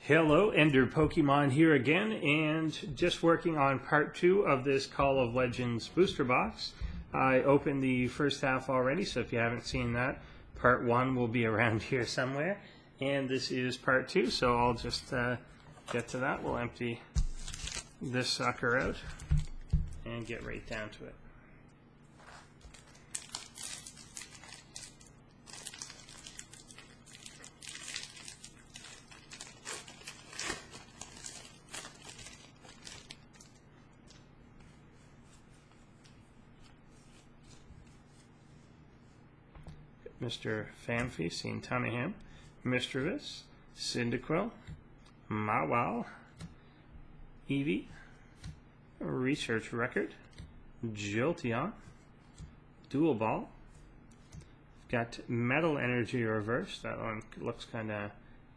Hello, Ender Pokemon here again, and just working on part 2 of this Call of Legends booster box. I opened the first half already, so if you haven't seen that, part 1 will be around here somewhere. And this is part 2, so I'll just get to that. We'll empty this sucker out and get right down to it. Mr. Phanpy, seen Tunningham, Mischievous, Cyndaquil, Mawile, Eevee, Research Record, Jolteon, Dual Ball. Got Metal Energy Reverse. That one looks kind of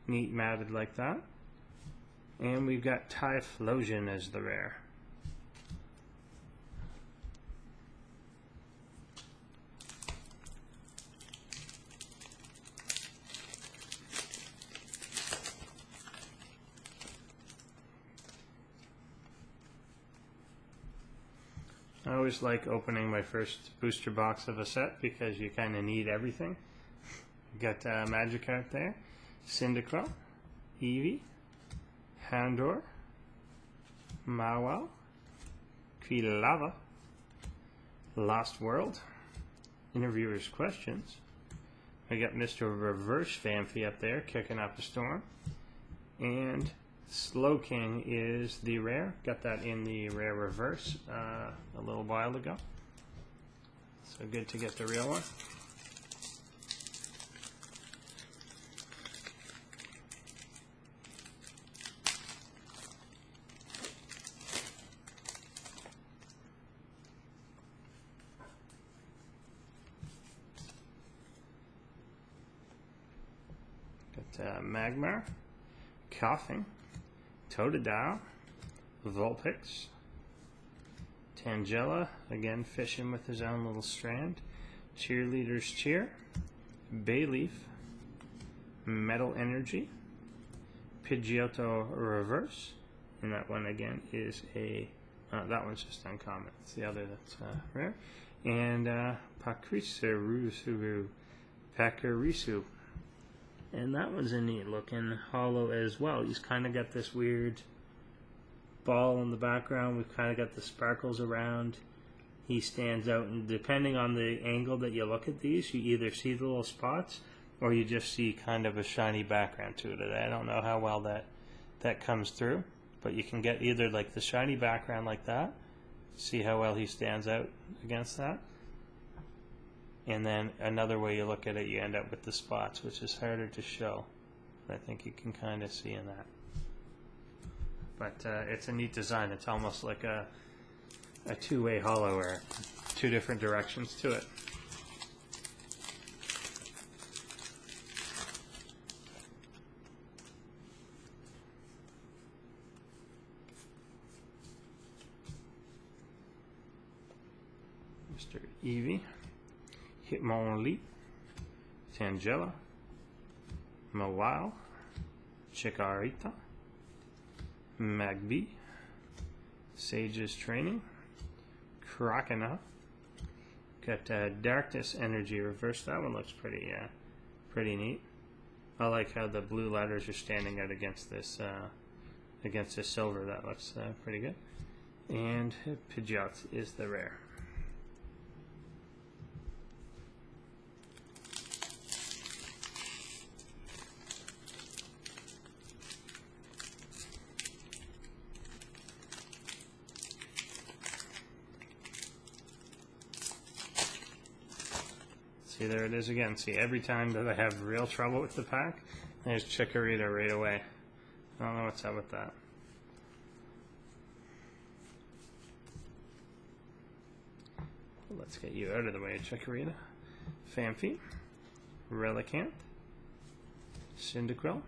neat, matted like that. And we've got Typhlosion as the rare. I always like opening my first booster box of a set because you kind of need everything. Got Magikarp there, Cyndaquil, Eevee, Houndour, Mawile, Quilava, Lost World, Interviewer's Questions. I got Mr. Reverse Phanpy up there kicking up a storm. And Slowking is the rare. Got that in the rare reverse a little while ago. So good to get the real one. Got Magmar, Coughing, Totodile, Vulpix, Tangela, again fishing with his own little strand, Cheerleader's Cheer, Bayleaf, Metal Energy, Pidgeotto Reverse, and that one again is a, that one's just uncommon, it's the other that's rare, and Pakarisu, and that one's a neat looking hollow as well. He's kind of got this weird ball in the background. We've kind of got the sparkles around. He stands out, and depending on the angle that you look at these, you either see the little spots or you just see kind of a shiny background to it. I don't know how well that comes through, but you can get either like the shiny background like that, see how well he stands out against that. And then another way you look at it, you end up with the spots, which is harder to show. But I think you can kind of see in that. But it's a neat design. It's almost like a two-way hollow, or two different directions to it. Mr. Eevee, Hitmonlee, Tangela, Mawile, Chikorita, Magby, Sage's Training, Croconaw. Got Darkness Energy Reverse. That one looks pretty neat. I like how the blue letters are standing out against this silver. That looks pretty good. And Pidgeot is the rare. See, there it is again. See, every time that I have real trouble with the pack, there's Chikorita right away. I don't know what's up with that. Let's get you out of the way, Chikorita. Phanpy, Relicanth, Cyndaquil,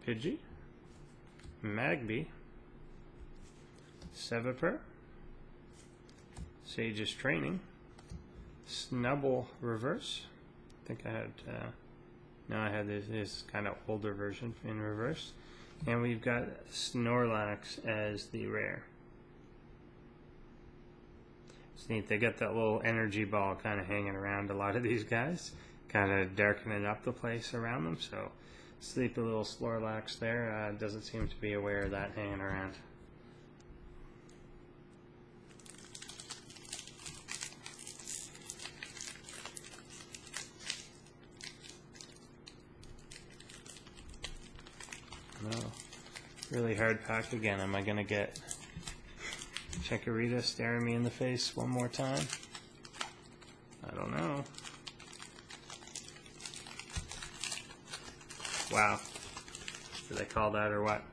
Pidgey, Magby, Seviper, Sage's Training, Snubbull Reverse. I think I had Now I have this kind of older version in reverse. And we've got Snorlax as the rare. It's neat, they got that little energy ball kind of hanging around a lot of these guys, kind of darkening up the place around them, so sleepy little Snorlax there doesn't seem to be aware of that hanging around. No. Really hard pack again. Am I going to get Chikorita staring me in the face one more time? I don't know. Wow. Did I call that or what?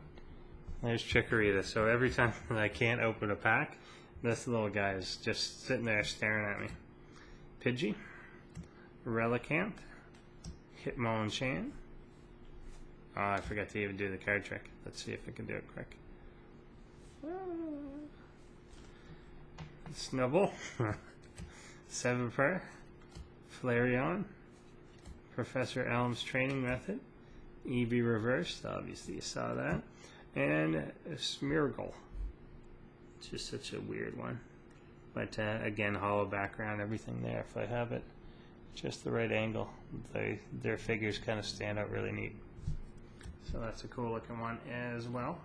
There's Chikorita. So every time that I can't open a pack, this little guy is just sitting there staring at me. Pidgey, Relicanth, Hitmonchan. Oh, I forgot to even do the card trick. Let's see if I can do it quick. Snubble, Seviper, Flareon, Professor Elm's training method, Eevee reversed, obviously you saw that, and Smeargle. It's just such a weird one. But again, hollow background, everything there. If I have it just the right angle, their figures kind of stand out really neat. So that's a cool looking one as well.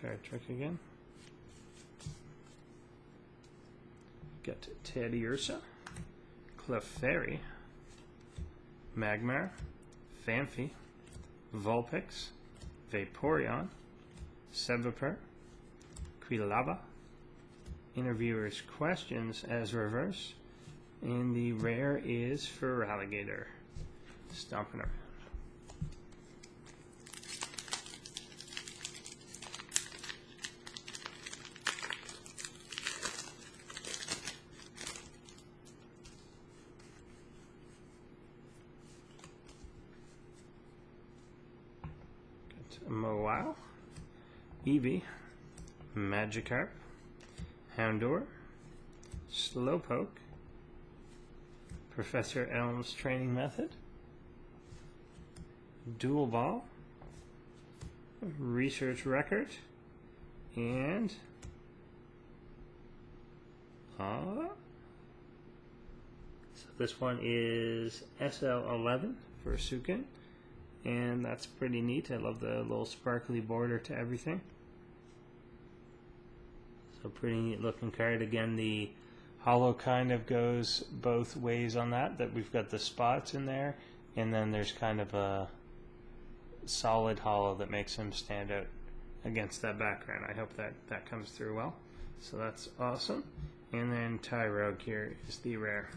Card trick again. Got Teddiursa, Clefairy, Magmar, Phanpy, Vulpix, Vaporeon, Seviper, Quilava, Interviewer's Questions as reverse, and the rare is Feraligatr. Stomping around. Mawile, Eevee, Magikarp, Houndour, Slowpoke, Professor Elm's training method, Dual Ball, Research Record, and so this one is SL11 for Sukin. And that's pretty neat. I love the little sparkly border to everything. So pretty neat looking card. Again, the hollow kind of goes both ways on that we've got the spots in there, and then there's kind of a solid hollow that makes him stand out against that background. I hope that comes through well. So that's awesome. And then Tyrogue here is the rare.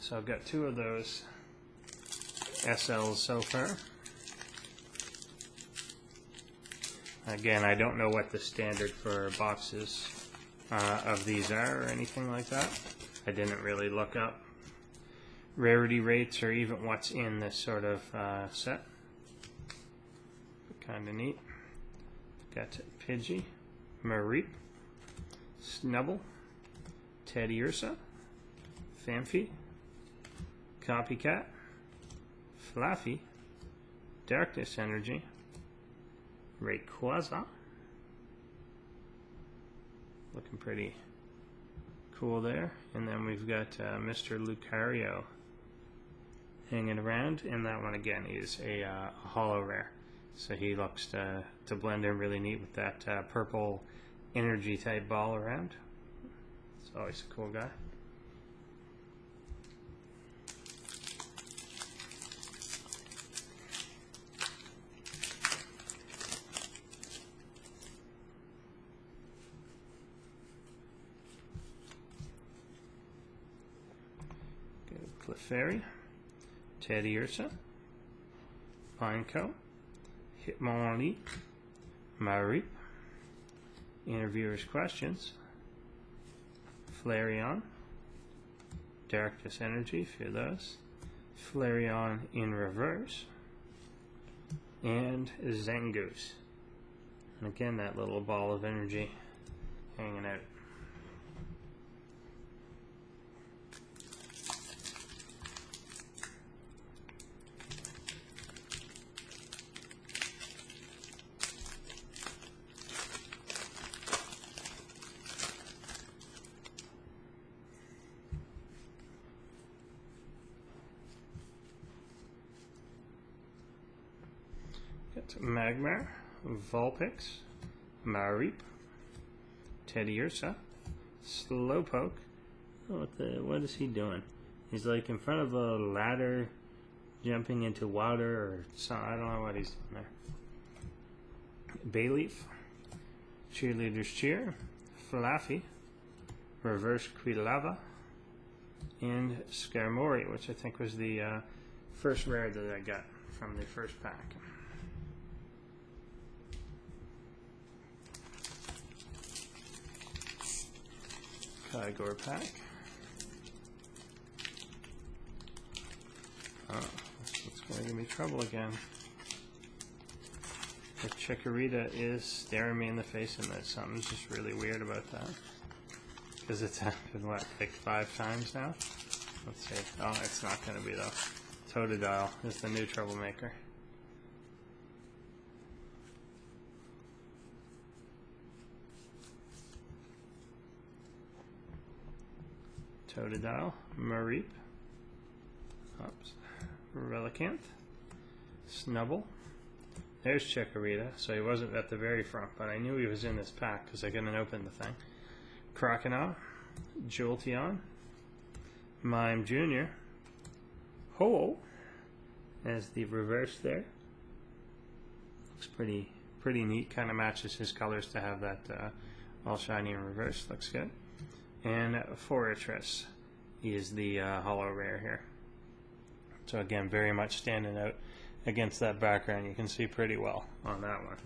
So I've got two of those SLs so far. Again, I don't know what the standard for boxes of these are or anything like that. I didn't really look up rarity rates or even what's in this sort of set. Kind of neat. Got Pidgey, Mareep, Snubble, Teddiursa, Phanpy, Copycat, Fluffy, Darkness Energy, Rayquaza, looking pretty cool there, and then we've got Mr. Lucario hanging around, and that one again is a hollow rare, so he looks to blend in really neat with that purple energy type ball around. It's always a cool guy. Clefairy, Teddiursa, Pineco, Hitmonlee, Mareep, Interviewer's Questions, Flareon, Darkness Energy, few of those, Flareon in reverse, and Zangoose. And again, that little ball of energy hanging out. Magmar, Vulpix, Mareep, Teddiursa, Slowpoke. Oh, what is he doing? He's like in front of a ladder, jumping into water or something. I don't know what he's doing there. Bayleaf, Cheerleader's Cheer, Flaffy, Reverse Quilava, and Skarmory, which I think was the first rare that I got from the first pack. Kyogre pack. Oh, it's going to give me trouble again. The Chikorita is staring me in the face, and that something's just really weird about that. Because it's happened, what, like 5 times now? Let's see. Oh, it's not going to be though. Totodile is the new troublemaker. Totodile, Mareep, Relicanth, Snubble. There's Chikorita, so he wasn't at the very front, but I knew he was in this pack because I couldn't open the thing. Croconaw, Jolteon, Mime Jr., Ho-Oh as the reverse there. Looks pretty neat, kind of matches his colors to have that all shiny in reverse. Looks good. And Forretress is the holo rare here. So again, very much standing out against that background. You can see pretty well on that one.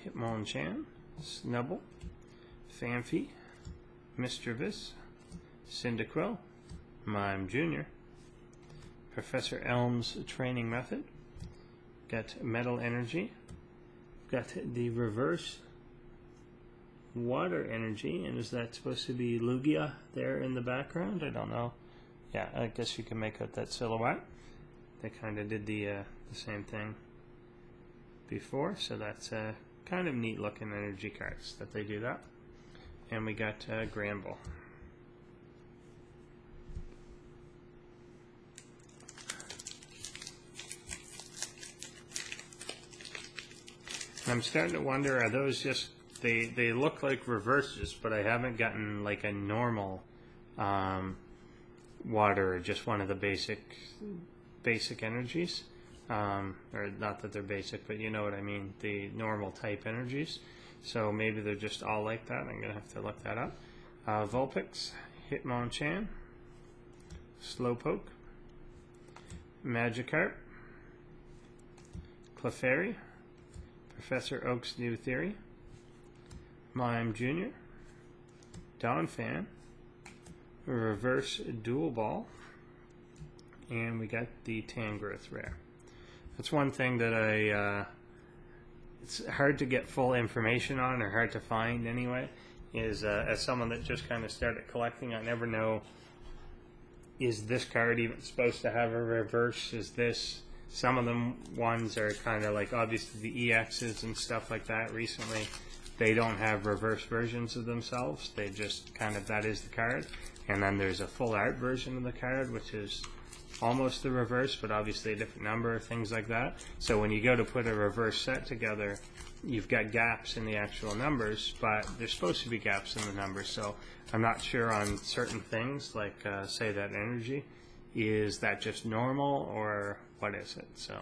Hitmonchan, Snubble, Phanpy, Mischievous, Cyndaquil, Mime Jr., Professor Elm's training method, got Metal Energy, got the reverse Water Energy, and is that supposed to be Lugia there in the background? I don't know. Yeah, I guess you can make out that silhouette. They kind of did the same thing before, so that's kind of neat looking energy cards that they do that. And we got Granbull. I'm starting to wonder, are those just, they look like reverses, but I haven't gotten like a normal water, or just one of the basic energies. Or not that they're basic, but you know what I mean, the normal type energies. So maybe they're just all like that. I'm going to have to look that up. Vulpix, Hitmonchan, Slowpoke, Magikarp, Clefairy, Professor Oak's New Theory, Mime Jr., Donphan, Reverse Dual Ball, and we got the Tangrowth rare. That's one thing that it's hard to get full information on, or hard to find anyway, is as someone that just kind of started collecting, I never know, is this card even supposed to have a reverse? Is this, some of them ones are kind of like, obviously the EXs and stuff like that recently, they don't have reverse versions of themselves. They just kind of, that is the card. And then there's a full art version of the card, which is almost the reverse, but obviously a different number, things like that. So when you go to put a reverse set together, you've got gaps in the actual numbers, but there's supposed to be gaps in the numbers. So I'm not sure on certain things, like say that energy, is that just normal or what is it? So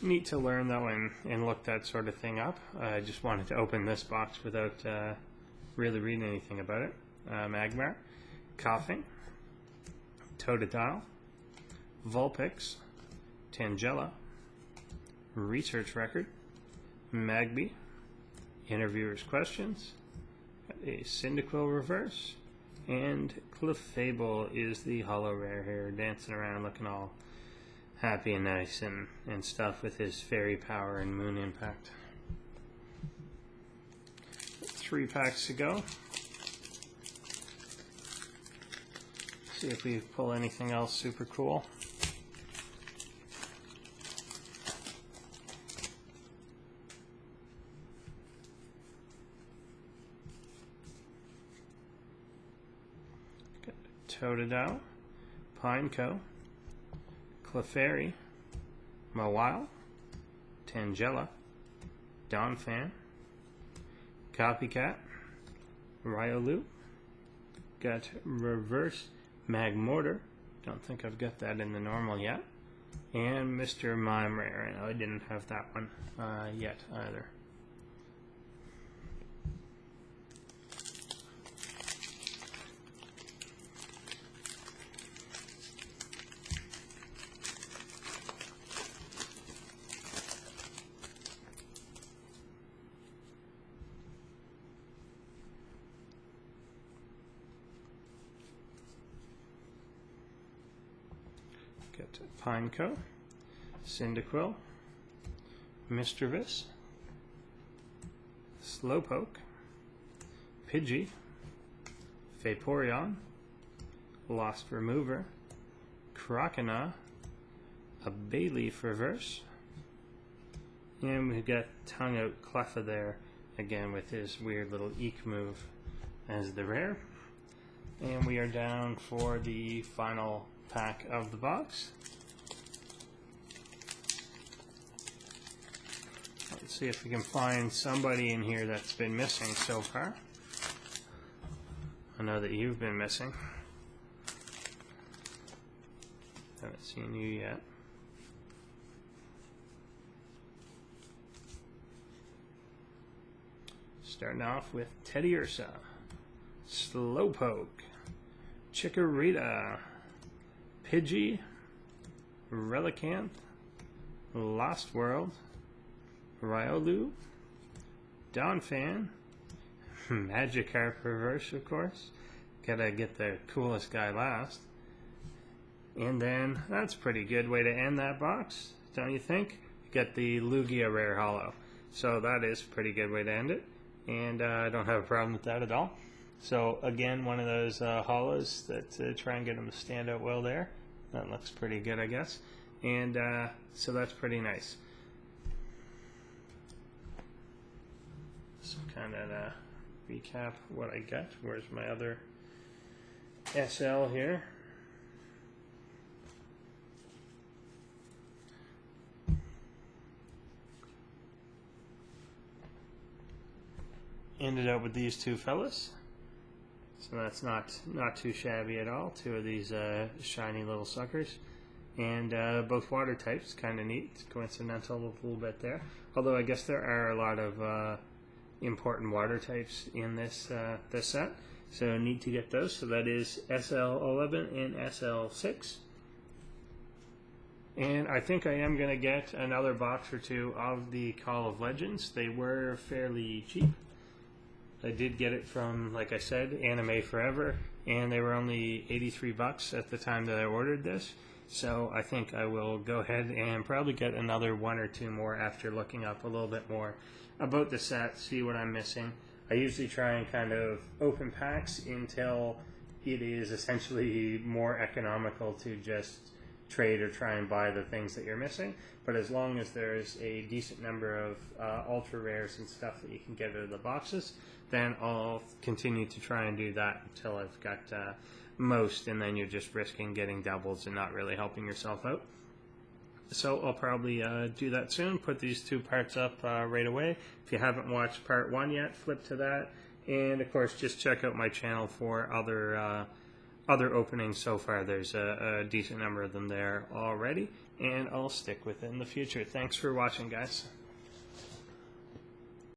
neat to learn though, and look that sort of thing up. I just wanted to open this box without really read anything about it. Magmar, Coughing, Totodile, Vulpix, Tangela, Research Record, Magby, Interviewer's Questions, a Cyndaquil Reverse, and Clefable is the holo rare here, dancing around looking all happy and nice and stuff with his fairy power and moon impact. 3 packs to go. See if we pull anything else super cool. Totodile, Pineco, Clefairy, Mawile, Tangela, Donphan, Copycat, Riolu, got Reverse Magmortar, don't think I've got that in the normal yet, and Mr. Mime Rare, and I didn't have that one yet either. Got Pineco, Cyndaquil, Mischievous, Slowpoke, Pidgey, Vaporeon, Lost Remover, Croconaw, a Bayleaf Reverse, and we've got Tongue Out Cleffa there again with his weird little eek move as the rare. And we are down for the final pack of the box. Let's see if we can find somebody in here that's been missing so far. I know that you've been missing. Haven't seen you yet. Starting off with Teddiursa, Slowpoke, Chikorita, Pidgey, Relicanth, Lost World, Riolu, Donphan, Magikarp Reverse, of course. Gotta get the coolest guy last. And then, that's a pretty good way to end that box, don't you think? Get the Lugia Rare Holo. So that is a pretty good way to end it. And I don't have a problem with that at all. So again, one of those holos that try and get them to stand out well there. That looks pretty good, I guess. And so that's pretty nice. So kind of recap what I got. Where's my other SL here? Ended up with these two fellas. So that's not too shabby at all. Two of these shiny little suckers. And both water types, kind of neat. It's coincidental a little bit there. Although I guess there are a lot of important water types in this this set. So neat to get those. So that is SL11 and SL6. And I think I am going to get another box or two of the Call of Legends. They were fairly cheap. I did get it from, like I said, Anime Forever, and they were only 83 bucks at the time that I ordered this. So I think I will go ahead and probably get another one or two more after looking up a little bit more about the set, see what I'm missing. I usually try and kind of open packs until it is essentially more economical to just trade or try and buy the things that you're missing. But as long as there's a decent number of ultra rares and stuff that you can get out of the boxes, then I'll continue to try and do that until I've got most, and then you're just risking getting doubles and not really helping yourself out. So I'll probably do that soon, put these two parts up right away. If you haven't watched part 1 yet, flip to that. And of course, just check out my channel for other openings so far. There's a decent number of them there already, and I'll stick with it in the future. Thanks for watching, guys.